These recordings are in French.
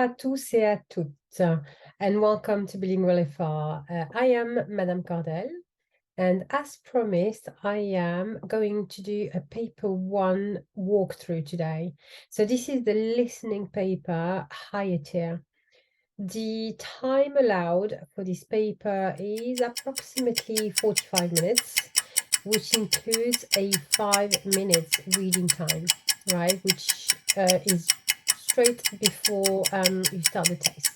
à tous et à toutes, and welcome to Bilingual FR. I am Madame Cardel, and as promised, I am going to do a paper one walkthrough today. So this is the listening paper, higher tier. The time allowed for this paper is approximately 45 minutes, which includes a 5 minutes reading time, right? Which is straight before you start the test.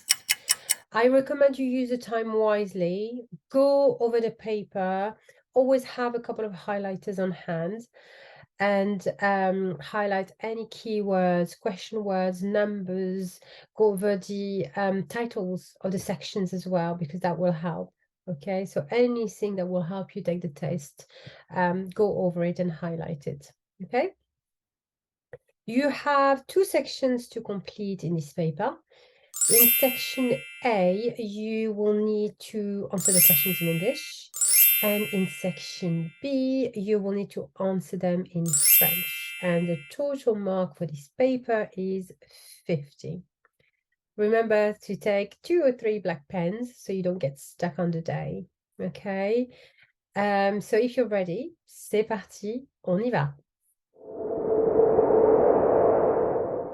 I recommend you use the time wisely, go over the paper, always have a couple of highlighters on hand, and highlight any keywords, question words, numbers, go over the titles of the sections as well, because that will help. Okay, so anything that will help you take the test, go over it and highlight it. Okay. You have two sections to complete in this paper. In section A, you will need to answer the questions in English. And in section B, you will need to answer them in French. And the total mark for this paper is 50. Remember to take 2 or 3 black pens so you don't get stuck on the day. Okay. So if you're ready, c'est parti, on y va.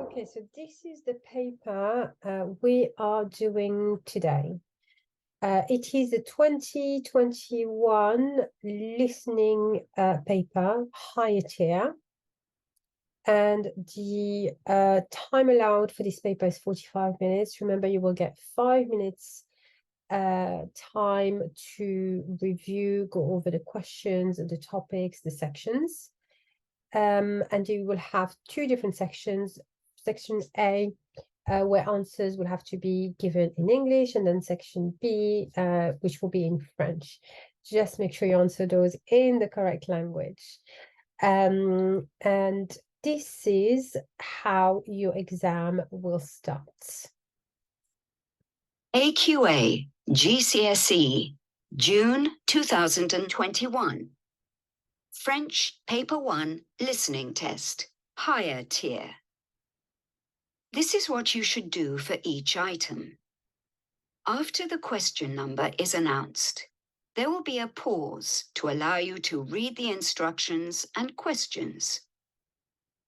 Okay, so this is the paper we are doing today. It is a 2021 listening paper, higher tier. And the time allowed for this paper is 45 minutes. Remember, you will get 5 minutes time to review, go over the questions, the topics, the sections. And you will have 2 different sections. Section A, where answers will have to be given in English, and then section B, which will be in French. Just make sure you answer those in the correct language. And this is how your exam will start. AQA GCSE, June 2021. French Paper 1 Listening Test, Higher Tier. This is what you should do for each item. After the question number is announced, there will be a pause to allow you to read the instructions and questions.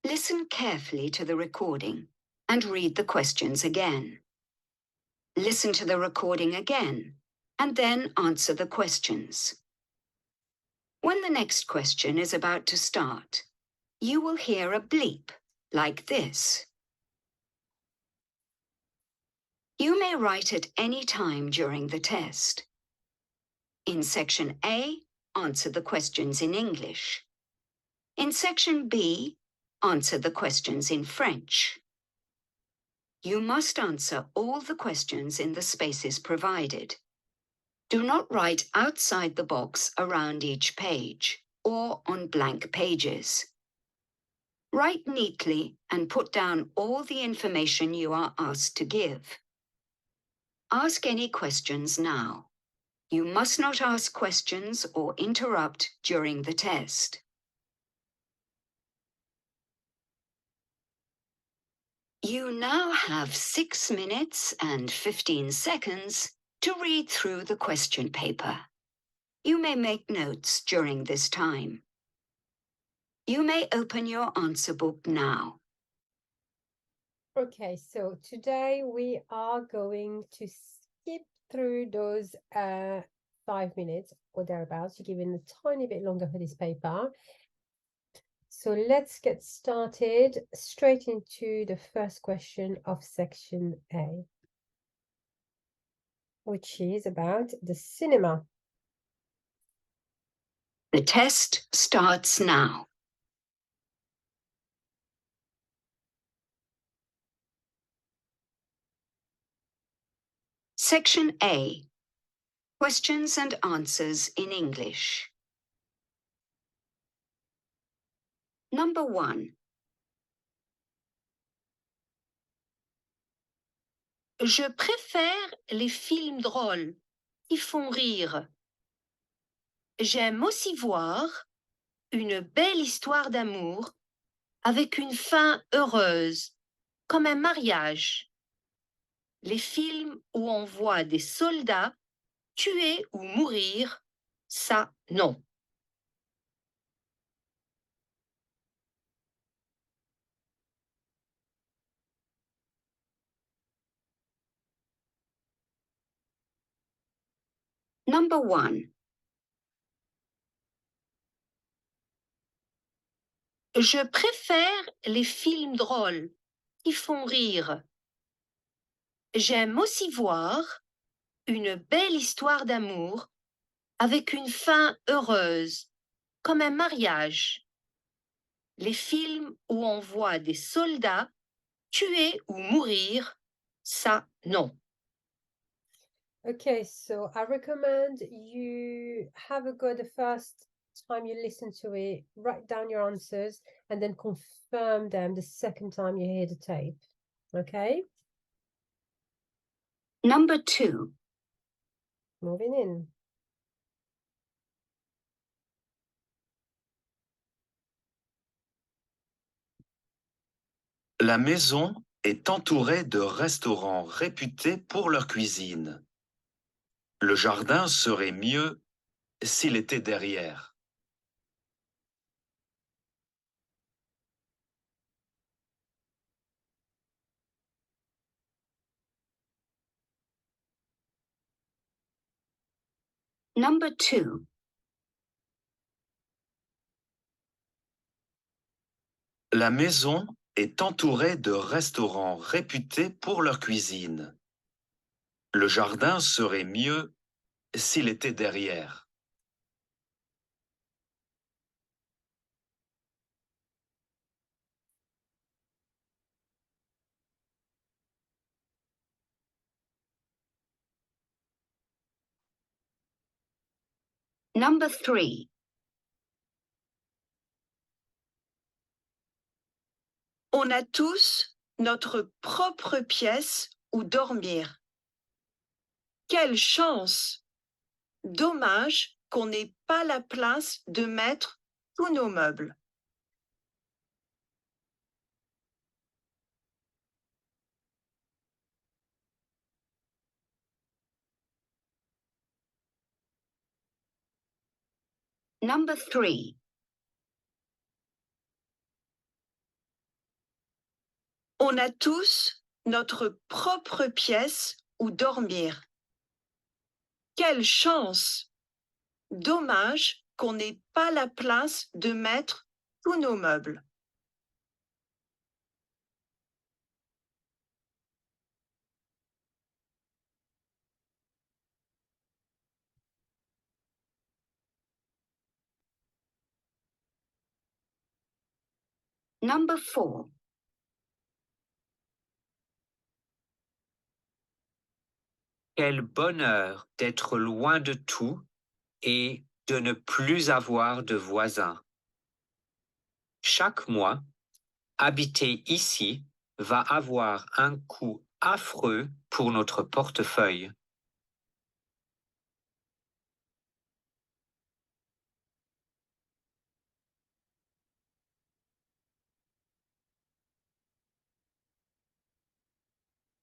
Listen carefully to the recording and read the questions again. Listen to the recording again and then answer the questions. When the next question is about to start, you will hear a bleep like this. You may write at any time during the test. In section A, answer the questions in English. In section B, answer the questions in French. You must answer all the questions in the spaces provided. Do not write outside the box around each page or on blank pages. Write neatly and put down all the information you are asked to give. Ask any questions now. You must not ask questions or interrupt during the test. You now have 6 minutes and 15 seconds to read through the question paper. You may make notes during this time. You may open your answer book now. Okay, so today we are going to skip through those 5 minutes or thereabouts. You're given a tiny bit longer for this paper. So let's get started straight into the first question of section A, which is about the cinema. The test starts now. Section A. Questions and answers in English. Number 1. Je préfère les films drôles qui font rire. J'aime aussi voir une belle histoire d'amour avec une fin heureuse, comme un mariage. Les films où on voit des soldats tuer ou mourir, ça non. Number 1. Je préfère les films drôles qui font rire. J'aime aussi voir une belle histoire d'amour avec une fin heureuse, comme un mariage. Les films où on voit des soldats tuer ou mourir, ça non. Okay, so I recommend you have a go the first time you listen to it, write down your answers, and then confirm them the second time you hear the tape. Okay, Number 2. moving in. La maison est entourée de restaurants réputés pour leur cuisine. Le jardin serait mieux s'il était derrière. Number 2. La maison est entourée de restaurants réputés pour leur cuisine. Le jardin serait mieux s'il était derrière. Number 3. On a tous notre propre pièce où dormir. Quelle chance! Dommage qu'on n'ait pas la place de mettre tous nos meubles. Number 3. On a tous notre propre pièce où dormir. Quelle chance! Dommage qu'on n'ait pas la place de mettre tous nos meubles. Number 4. Quel bonheur d'être loin de tout et de ne plus avoir de voisins. Chaque mois, habiter ici va avoir un coût affreux pour notre portefeuille.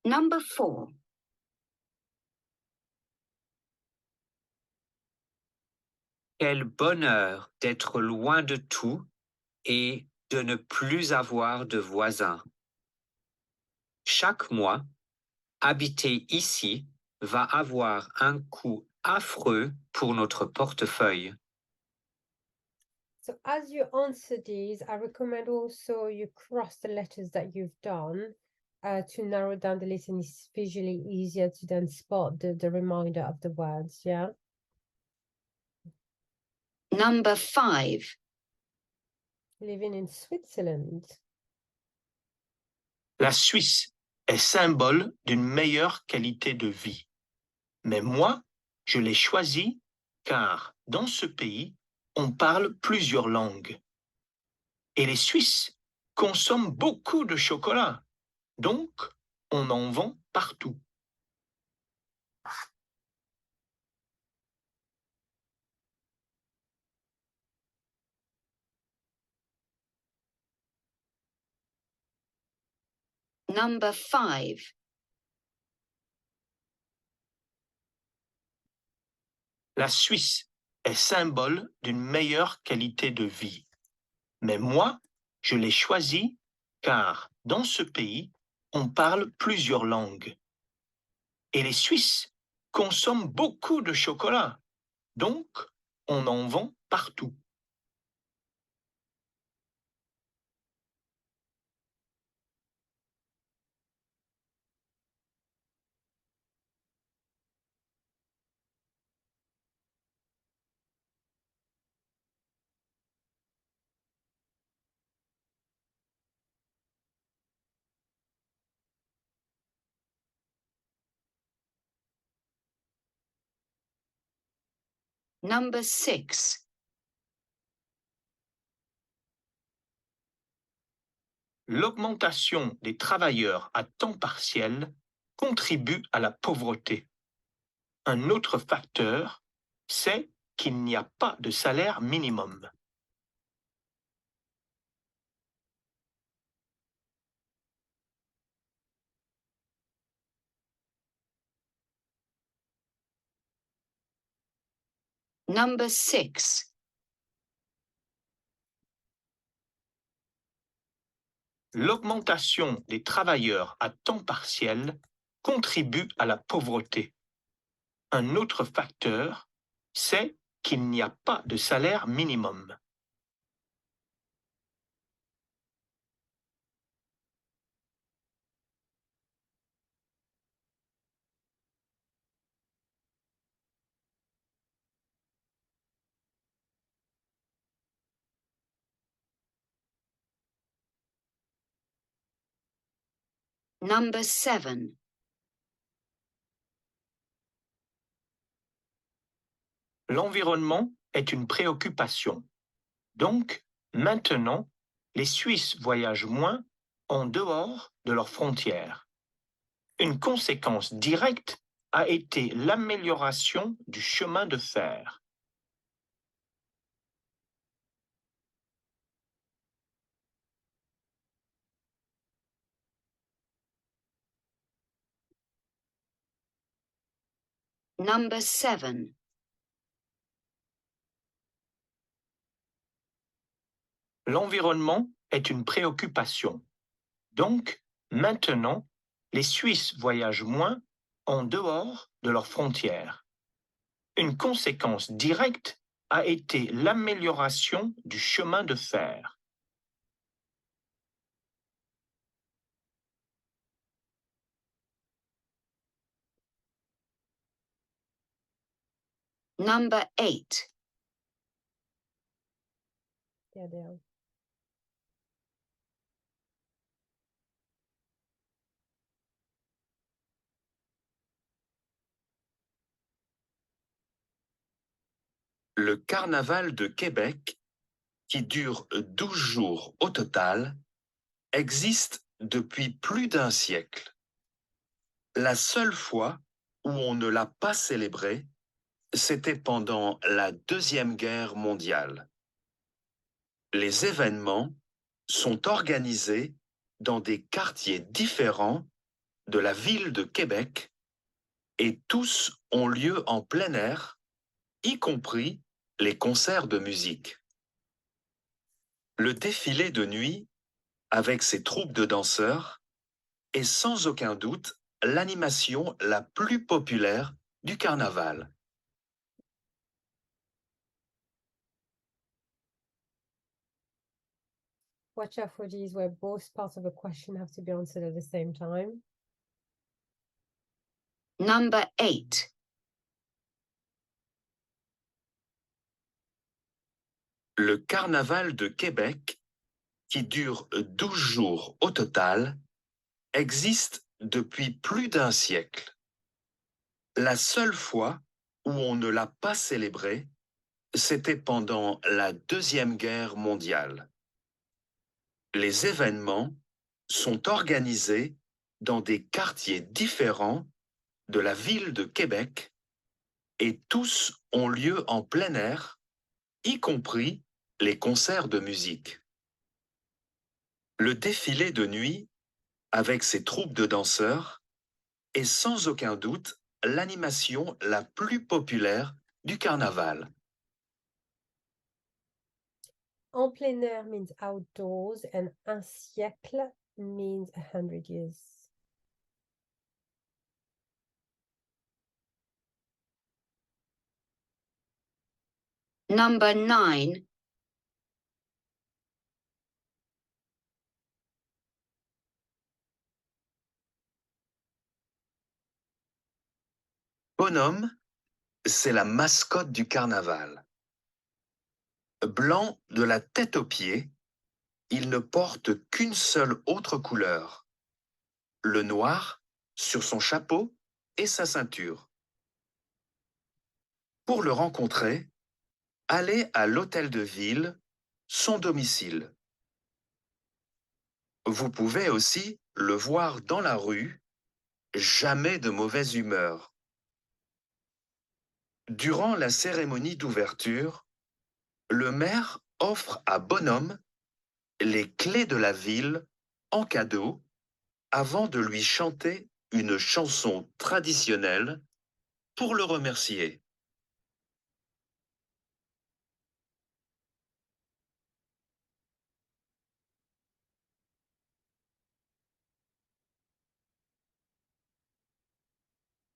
Number 4. Quel bonheur d'être loin de tout et de ne plus avoir de voisins. Chaque mois, habiter ici va avoir un coût affreux pour notre portefeuille. So as you answer these, I recommend also you cross the letters that you've done to narrow down the list, and it's visually easier to then spot the reminder of the words, yeah? Number 5. Living in Switzerland. La Suisse est symbole d'une meilleure qualité de vie. Mais moi, je l'ai choisi car dans ce pays, on parle plusieurs langues. Et les Suisses consomment beaucoup de chocolat, donc on en vend partout. Number 5. La Suisse est symbole d'une meilleure qualité de vie. Mais moi, je l'ai choisi car dans ce pays, on parle plusieurs langues. Et les Suisses consomment beaucoup de chocolat, donc on en vend partout. Number 6. L'augmentation des travailleurs à temps partiel contribue à la pauvreté. Un autre facteur, c'est qu'il n'y a pas de salaire minimum. Number 6. L'augmentation des travailleurs à temps partiel contribue à la pauvreté. Un autre facteur, c'est qu'il n'y a pas de salaire minimum. Number 7. L'environnement est une préoccupation. Donc, maintenant, les Suisses voyagent moins en dehors de leurs frontières. Une conséquence directe a été l'amélioration du chemin de fer. Number 7. L'environnement est une préoccupation. Donc, maintenant, les Suisses voyagent moins en dehors de leurs frontières. Une conséquence directe a été l'amélioration du chemin de fer. Number 8. Yeah, they are. Le carnaval de Québec, qui dure 12 jours au total, existe depuis plus d'un siècle. La seule fois où on ne l'a pas célébré, c'était pendant la Deuxième Guerre mondiale. Les événements sont organisés dans des quartiers différents de la ville de Québec et tous ont lieu en plein air, y compris les concerts de musique. Le défilé de nuit, avec ses troupes de danseurs, est sans aucun doute l'animation la plus populaire du carnaval. Watch out for these where both parts of a question have to be answered at the same time. Number 8. Le carnaval de Québec, qui dure 12 jours au total, existe depuis plus d'un siècle. La seule fois où on ne l'a pas célébré, c'était pendant la Deuxième Guerre mondiale. Les événements sont organisés dans des quartiers différents de la ville de Québec et tous ont lieu en plein air, y compris les concerts de musique. Le défilé de nuit, avec ses troupes de danseurs, est sans aucun doute l'animation la plus populaire du carnaval. En plein air means outdoors, and un siècle means 100 years. Number 9. Bonhomme, c'est la mascotte du carnaval. Blanc de la tête aux pieds, il ne porte qu'une seule autre couleur, le noir sur son chapeau et sa ceinture. Pour le rencontrer, allez à l'hôtel de ville, son domicile. Vous pouvez aussi le voir dans la rue, jamais de mauvaise humeur. Durant la cérémonie d'ouverture, le maire offre à Bonhomme les clés de la ville en cadeau avant de lui chanter une chanson traditionnelle pour le remercier.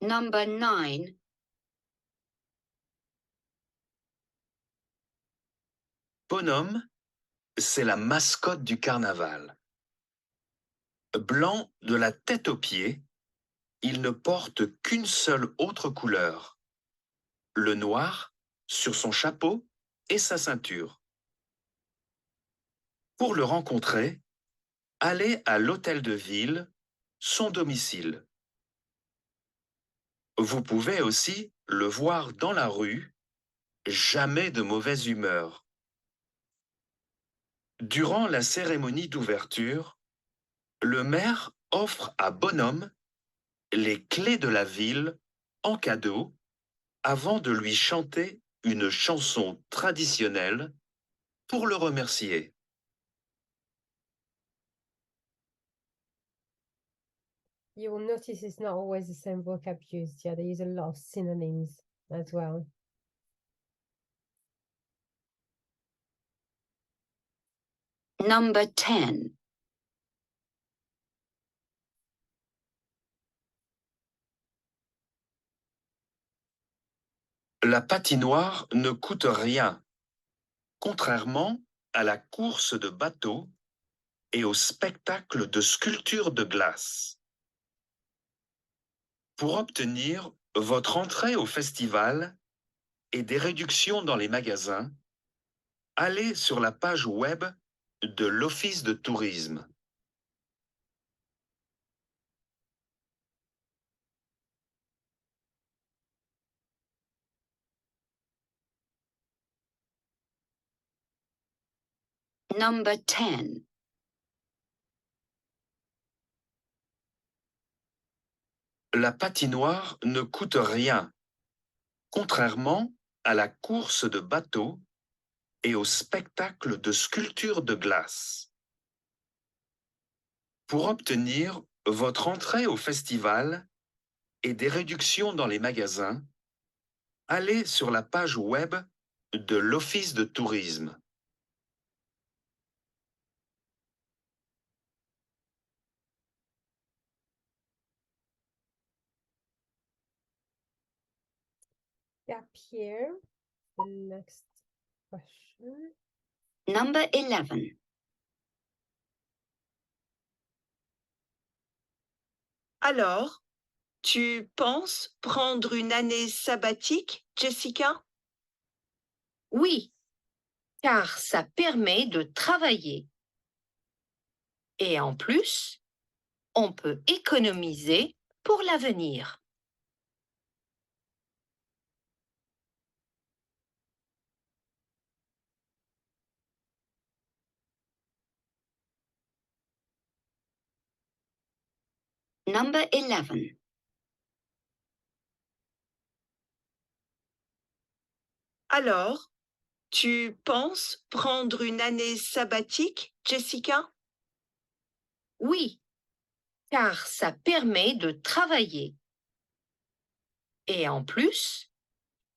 Number 9. Bonhomme, c'est la mascotte du carnaval. Blanc de la tête aux pieds, il ne porte qu'une seule autre couleur, le noir sur son chapeau et sa ceinture. Pour le rencontrer, allez à l'hôtel de ville, son domicile. Vous pouvez aussi le voir dans la rue, jamais de mauvaise humeur. Durant la cérémonie d'ouverture, le maire offre à Bonhomme les clés de la ville en cadeau avant de lui chanter une chanson traditionnelle pour le remercier. You will notice it's not always the same vocab used. Yeah, they use a lot of synonyms as well. Number 10. La patinoire ne coûte rien, contrairement à la course de bateau et au spectacle de sculpture de glace. Pour obtenir votre entrée au festival et des réductions dans les magasins, allez sur la page web de l'Office de tourisme. Number 10. La patinoire ne coûte rien, contrairement à la course de bateau et au spectacle de sculpture de glace. Pour obtenir votre entrée au festival et des réductions dans les magasins, allez sur la page web de l'Office de tourisme. Yeah, Pierre, the next question. Number 11. Alors, tu penses prendre une année sabbatique, Jessica? Oui, car ça permet de travailler. Et en plus, on peut économiser pour l'avenir. Number 11. Alors, tu penses prendre une année sabbatique, Jessica? Oui, car ça permet de travailler. Et en plus,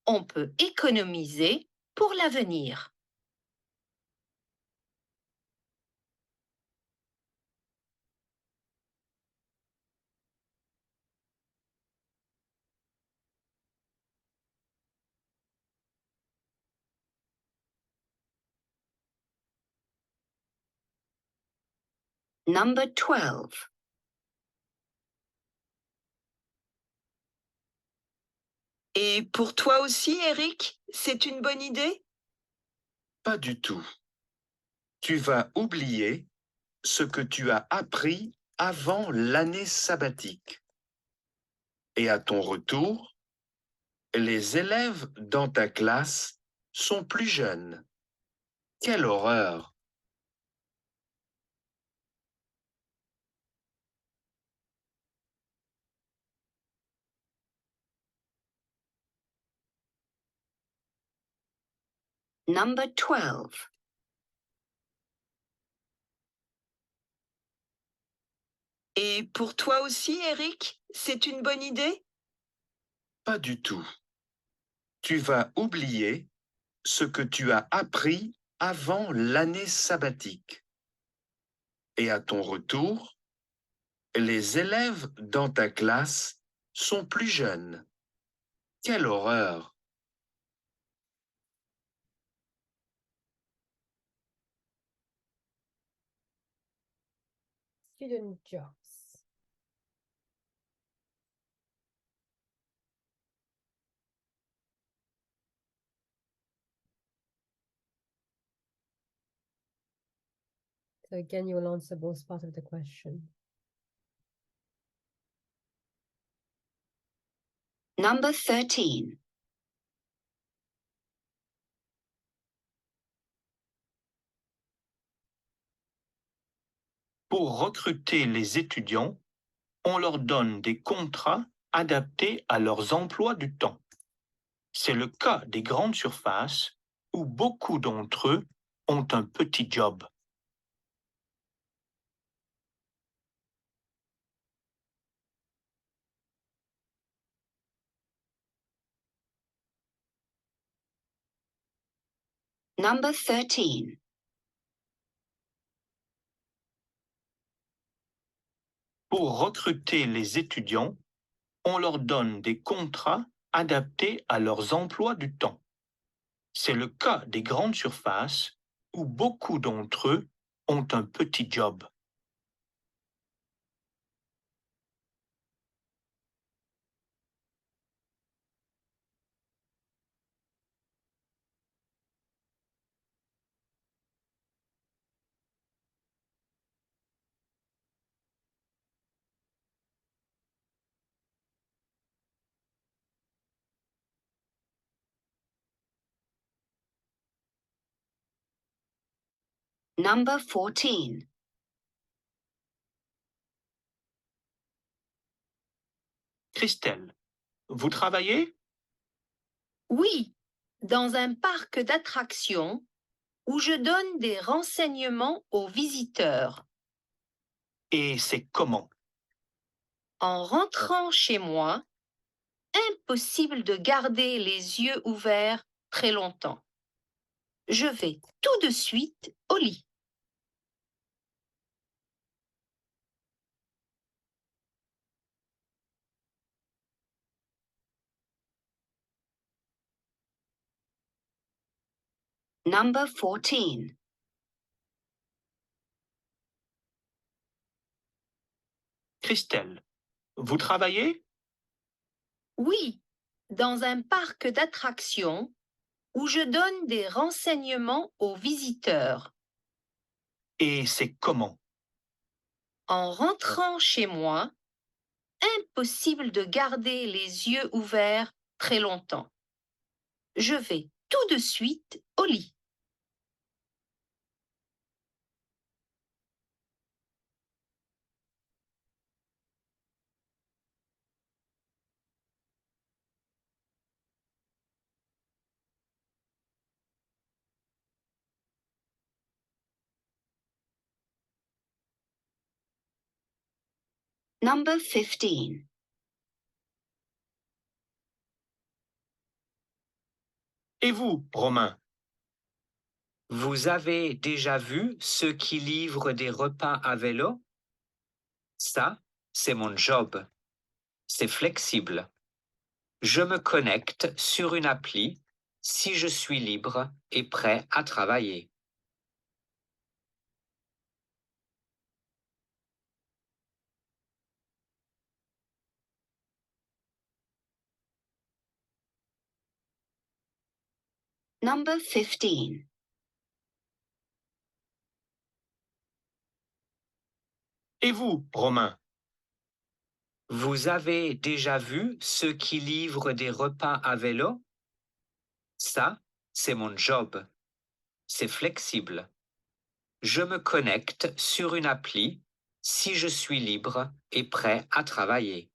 on peut économiser pour l'avenir. Number 12. Et pour toi aussi, Eric, c'est une bonne idée? Pas du tout. Tu vas oublier ce que tu as appris avant l'année sabbatique. Et à ton retour, les élèves dans ta classe sont plus jeunes. Quelle horreur! Number 12. Et pour toi aussi, Eric, c'est une bonne idée? Pas du tout. Tu vas oublier ce que tu as appris avant l'année sabbatique. Et à ton retour, les élèves dans ta classe sont plus jeunes. Quelle horreur! Student jobs. So again, you will answer both part of the question. Number 13. Pour recruter les étudiants, on leur donne des contrats adaptés à leurs emplois du temps. C'est le cas des grandes surfaces où beaucoup d'entre eux ont un petit job. Number 13. Pour recruter les étudiants, on leur donne des contrats adaptés à leurs emplois du temps. C'est le cas des grandes surfaces où beaucoup d'entre eux ont un petit job. Number 14. Christelle, vous travaillez? Oui, dans un parc d'attractions où je donne des renseignements aux visiteurs. Et c'est comment? En rentrant chez moi, impossible de garder les yeux ouverts très longtemps. Je vais tout de suite au lit. Number 14. Christelle, vous travaillez? Oui, dans un parc d'attractions où je donne des renseignements aux visiteurs. Et c'est comment? En rentrant chez moi, impossible de garder les yeux ouverts très longtemps. Je vais tout de suite au lit. Number 15. Et vous, Romain? Vous avez déjà vu ceux qui livrent des repas à vélo? Ça, c'est mon job. C'est flexible. Je me connecte sur une appli si je suis libre et prêt à travailler. Number 15. Et vous, Romain? Vous avez déjà vu ceux qui livrent des repas à vélo? Ça, c'est mon job. C'est flexible. Je me connecte sur une appli si je suis libre et prêt à travailler.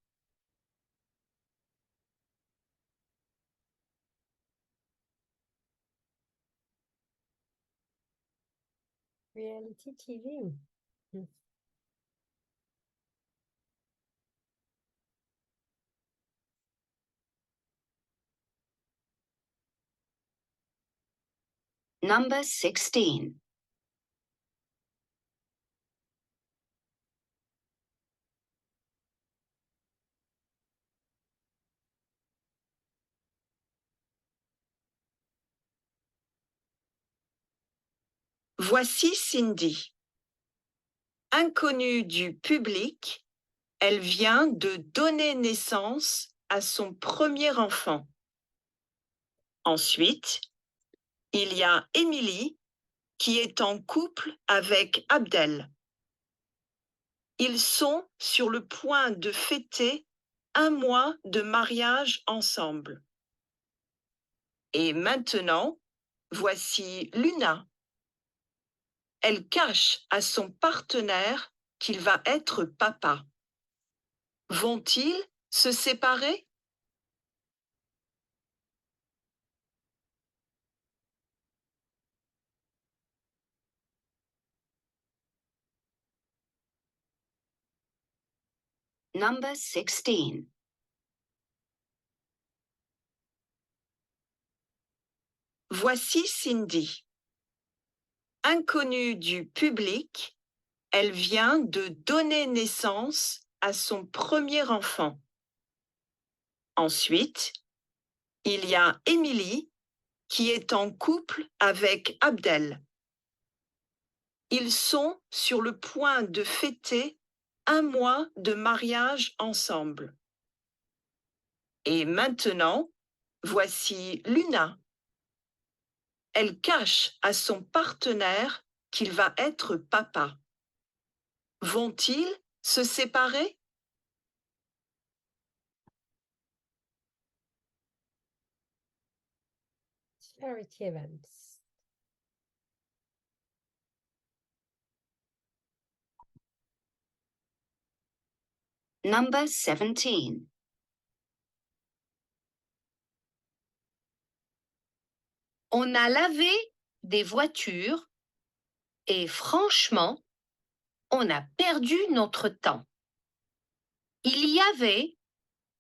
Reality TV. Hmm. Number 16. Voici Cindy. Inconnue du public, elle vient de donner naissance à son premier enfant. Ensuite, il y a Émilie qui est en couple avec Abdel. Ils sont sur le point de fêter 1 mois de mariage ensemble. Et maintenant, voici Luna. Elle cache à son partenaire qu'il va être papa. Vont-ils se séparer? Number 16. Voici Cindy. Inconnue du public, elle vient de donner naissance à son premier enfant. Ensuite, il y a Émilie qui est en couple avec Abdel. Ils sont sur le point de fêter 1 mois de mariage ensemble. Et maintenant, voici Luna. Elle cache à son partenaire qu'il va être papa. Vont-ils se séparer? Charity events. Number 17. On a lavé des voitures et franchement, on a perdu notre temps. Il y avait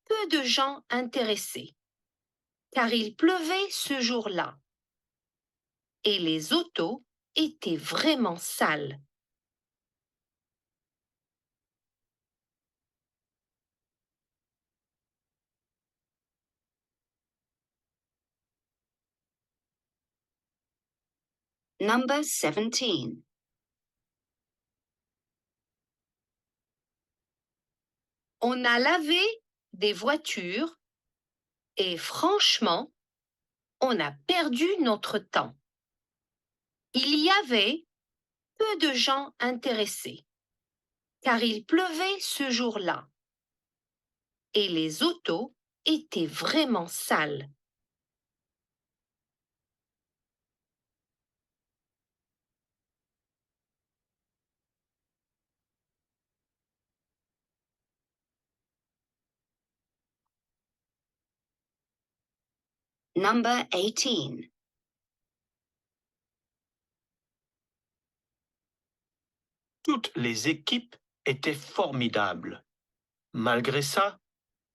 peu de gens intéressés, car il pleuvait ce jour-là. Et les autos étaient vraiment sales. Number 17. On a lavé des voitures et franchement, on a perdu notre temps. Il y avait peu de gens intéressés, car il pleuvait ce jour-là. Et les autos étaient vraiment sales. Number 18. Toutes les équipes étaient formidables. Malgré ça,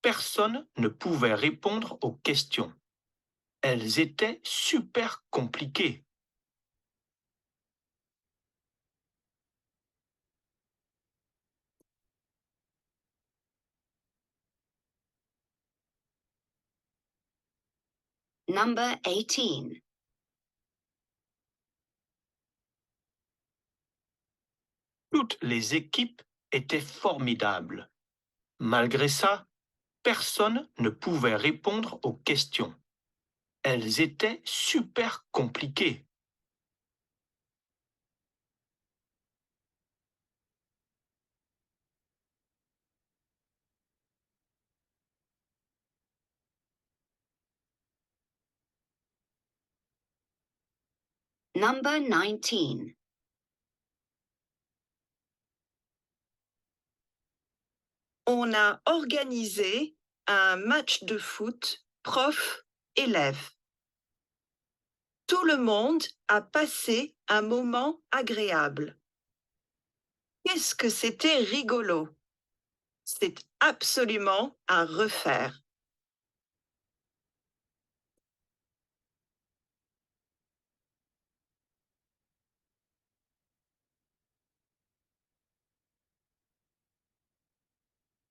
personne ne pouvait répondre aux questions. Elles étaient super compliquées. Number 18. Toutes les équipes étaient formidables. Malgré ça, personne ne pouvait répondre aux questions. Elles étaient super compliquées. Number 19. On a organisé un match de foot prof-élève. Tout le monde a passé un moment agréable. Qu'est-ce que c'était rigolo! C'est absolument à refaire.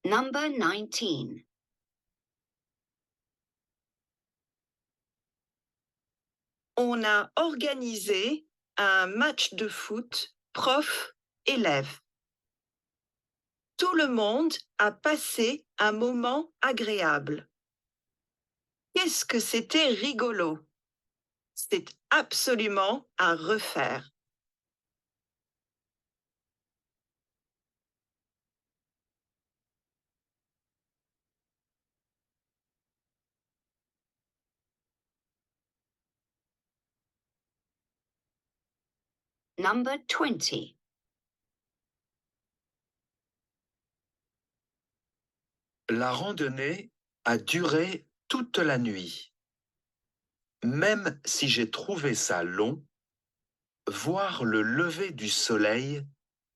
Number 19. On a organisé un match de foot prof-élève. Tout le monde a passé un moment agréable. Qu'est-ce que c'était rigolo! C'est absolument à refaire. Number 20. La randonnée a duré toute la nuit. Même si j'ai trouvé ça long, voir le lever du soleil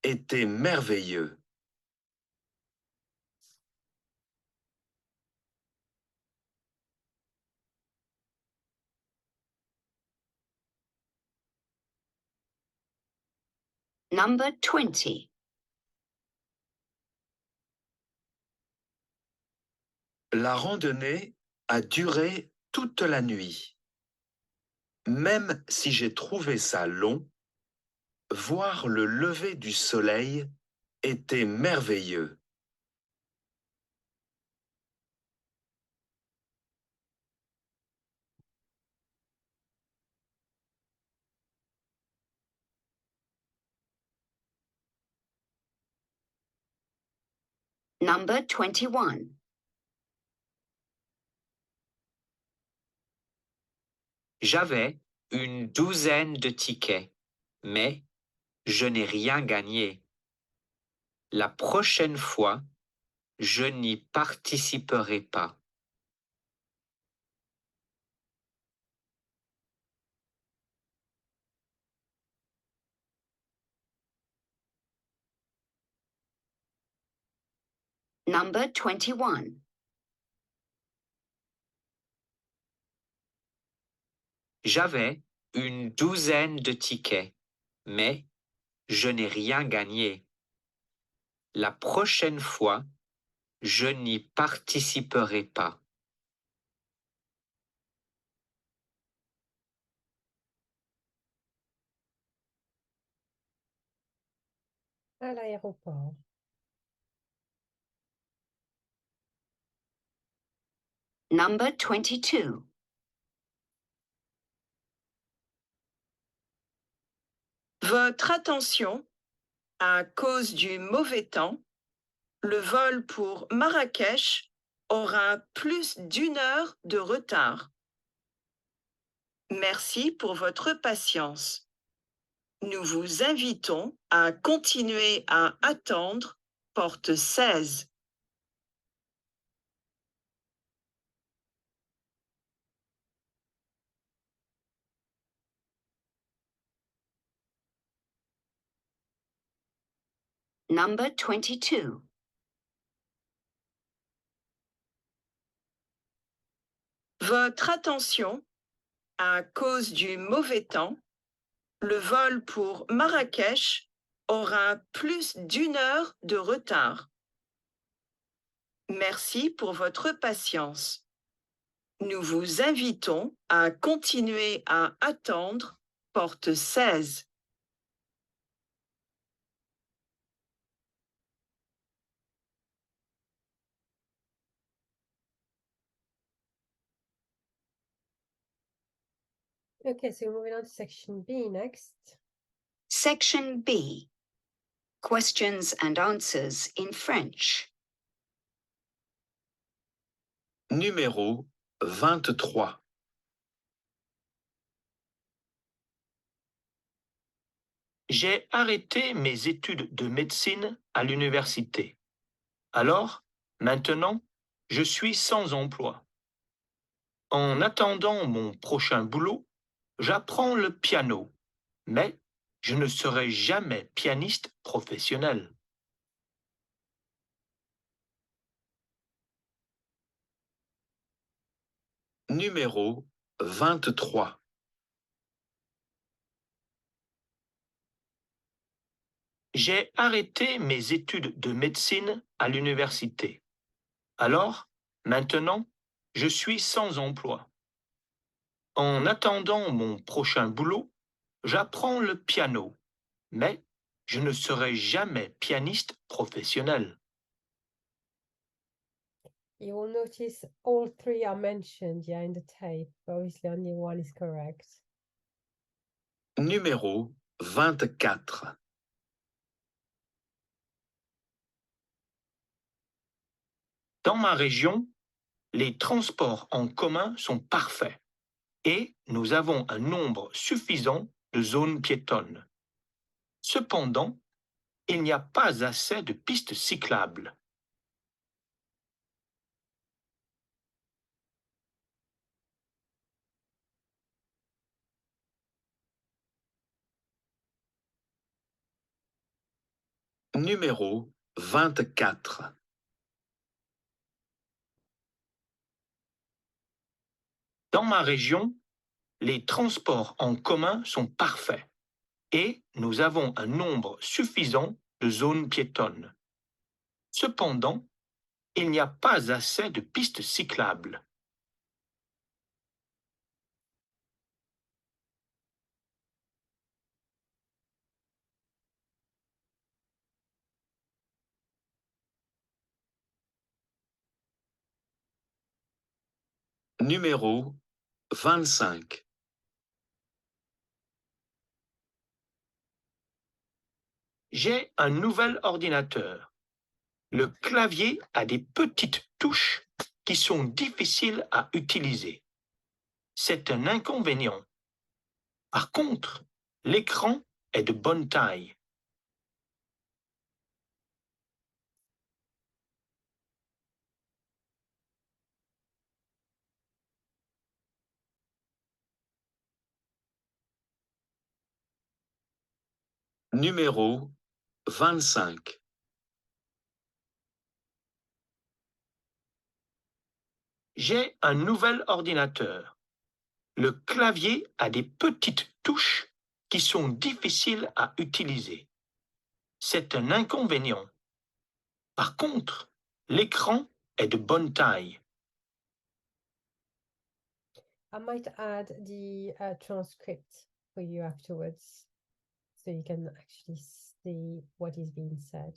était merveilleux. Number 20. La randonnée a duré toute la nuit. Même si j'ai trouvé ça long, voir le lever du soleil était merveilleux. Number 21. J'avais une douzaine de tickets, mais je n'ai rien gagné. La prochaine fois, je n'y participerai pas. Number 21. J'avais une douzaine de tickets, mais je n'ai rien gagné. La prochaine fois, je n'y participerai pas. À l'aéroport. Number 22. Votre attention, à cause du mauvais temps, le vol pour Marrakech aura plus d'1 heure de retard. Merci pour votre patience. Nous vous invitons à continuer à attendre porte 16. Number 22. Votre attention, à cause du mauvais temps, le vol pour Marrakech aura plus d'une heure de retard. Merci pour votre patience. Nous vous invitons à continuer à attendre porte 16. Okay, so moving on to section B next. Section B. Questions and answers in French. Numéro 23. J'ai arrêté mes études de médecine à l'université. Alors, maintenant, je suis sans emploi. En attendant mon prochain boulot, j'apprends le piano, mais je ne serai jamais pianiste professionnel. Numéro 23. J'ai arrêté mes études de médecine à l'université. Alors, maintenant, je suis sans emploi. En attendant mon prochain boulot, j'apprends le piano, mais je ne serai jamais pianiste professionnel. You will notice all three are mentioned, yeah, in the tape. Obviously, only one is correct. Numéro 24. Dans ma région, les transports en commun sont parfaits et nous avons un nombre suffisant de zones piétonnes. Cependant, il n'y a pas assez de pistes cyclables. Numéro 24. Dans ma région, les transports en commun sont parfaits et nous avons un nombre suffisant de zones piétonnes. Cependant, il n'y a pas assez de pistes cyclables. Numéro 25. J'ai un nouvel ordinateur. Le clavier a des petites touches qui sont difficiles à utiliser. C'est un inconvénient. Par contre, l'écran est de bonne taille. Numéro 25. J'ai un nouvel ordinateur. Le clavier a des petites touches qui sont difficiles à utiliser. C'est un inconvénient. Par contre, l'écran est de bonne taille. I might add the transcript for you afterwards, so you can actually see what is being said.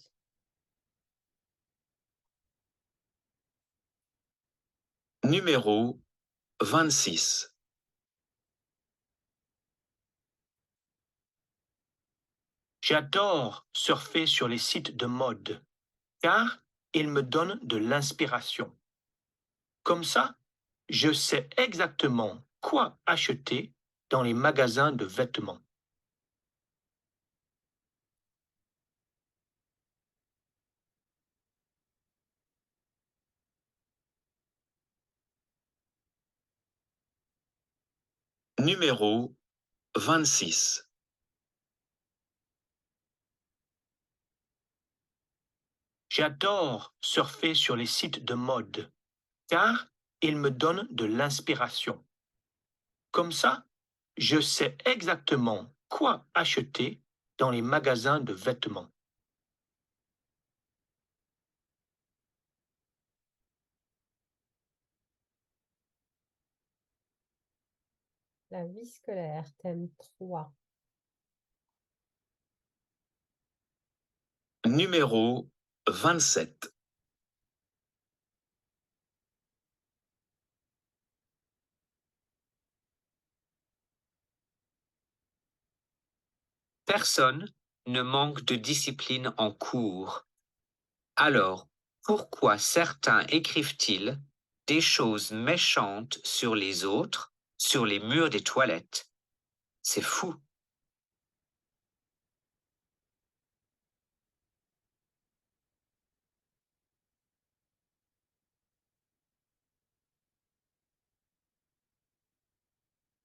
Numéro 26. J'adore surfer sur les sites de mode, car ils me donnent de l'inspiration. Comme ça, je sais exactement quoi acheter dans les magasins de vêtements. Numéro 26. J'adore surfer sur les sites de mode, car ils me donnent de l'inspiration. Comme ça, je sais exactement quoi acheter dans les magasins de vêtements. La vie scolaire, thème 3. Numéro 27. Personne ne manque de discipline en cours. Alors, pourquoi certains écrivent-ils des choses méchantes sur les autres, sur les murs des toilettes? C'est fou.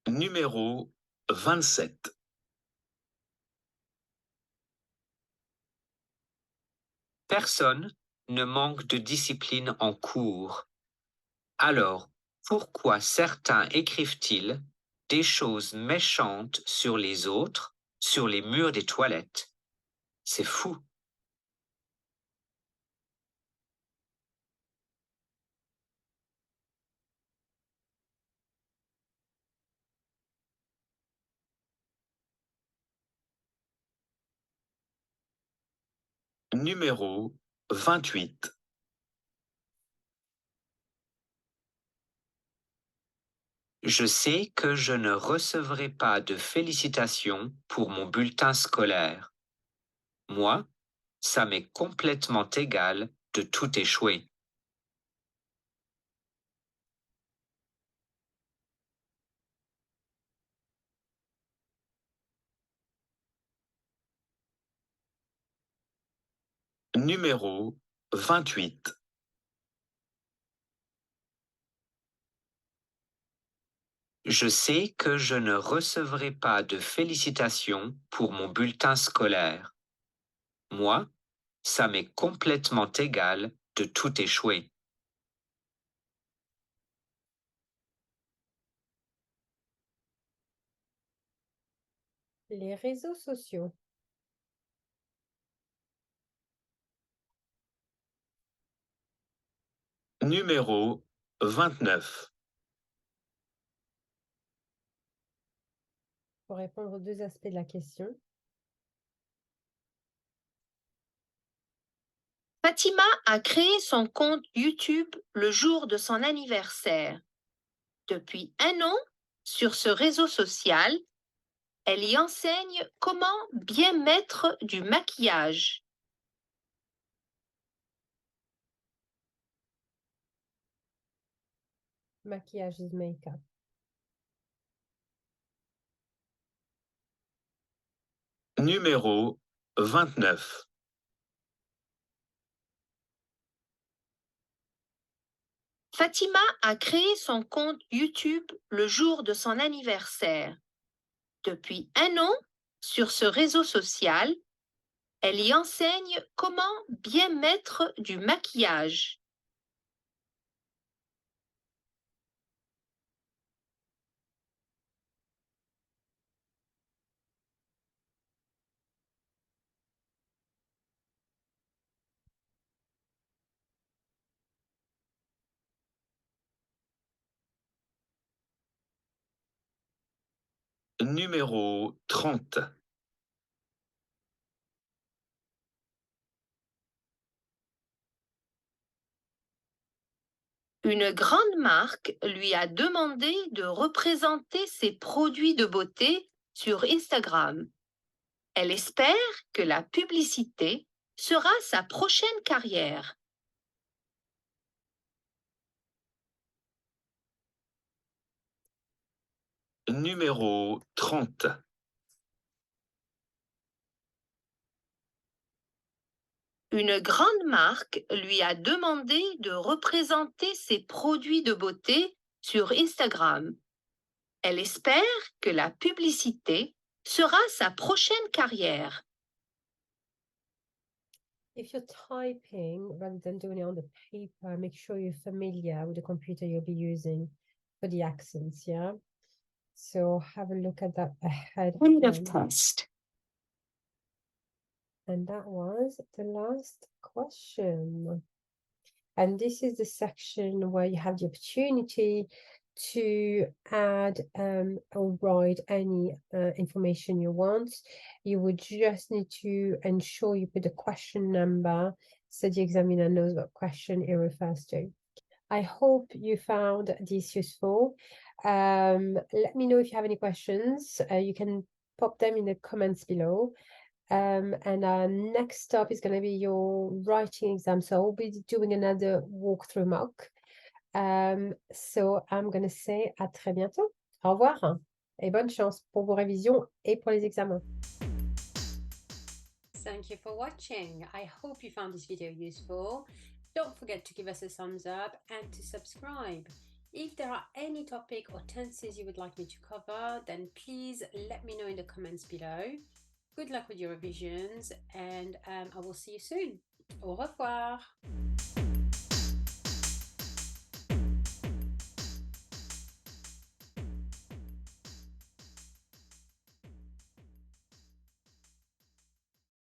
Numéro 27. Personne ne manque de discipline en cours. Alors, pourquoi certains écrivent-ils des choses méchantes sur les autres, sur les murs des toilettes? C'est fou. Numéro 28. Je sais que je ne recevrai pas de félicitations pour mon bulletin scolaire. Moi, ça m'est complètement égal de tout échouer. Numéro 28. Je sais que je ne recevrai pas de félicitations pour mon bulletin scolaire. Moi, ça m'est complètement égal de tout échouer. Les réseaux sociaux. Numéro 29. Pour répondre aux deux aspects de la question. Fatima a créé son compte YouTube le jour de son anniversaire. Depuis un an, sur ce réseau social, elle y enseigne comment bien mettre du maquillage. Maquillage is makeup. Numéro 29. Fatima a créé son compte YouTube le jour de son anniversaire. Depuis un an, sur ce réseau social, elle y enseigne comment bien mettre du maquillage. Numéro 30. Une grande marque lui a demandé de représenter ses produits de beauté sur Instagram. Elle espère que la publicité sera sa prochaine carrière. Numéro 30. Une grande marque lui a demandé de représenter ses produits de beauté sur Instagram. Elle espère que la publicité sera sa prochaine carrière. If you're typing rather than doing it on the paper, make sure you're familiar with the computer you'll be using for the accents, yeah? So have a look at that ahead End of time. test. And that was the last question. And this is the section where you have the opportunity to add or write any information you want. You would just need to ensure you put the question number so the examiner knows what question it refers to. I hope you found this useful. Let me know if you have any questions. You can pop them in the comments below. And our next stop is going to be your writing exam. So I'll be doing another walkthrough mock. So I'm going to say à très bientôt. Au revoir et bonne chance pour vos révisions et pour les examens. Thank you for watching. I hope you found this video useful. Don't forget to give us a thumbs up and to subscribe. If there are any topic or tenses you would like me to cover, then please let me know in the comments below. Good luck with your revisions, and I will see you soon. Au revoir.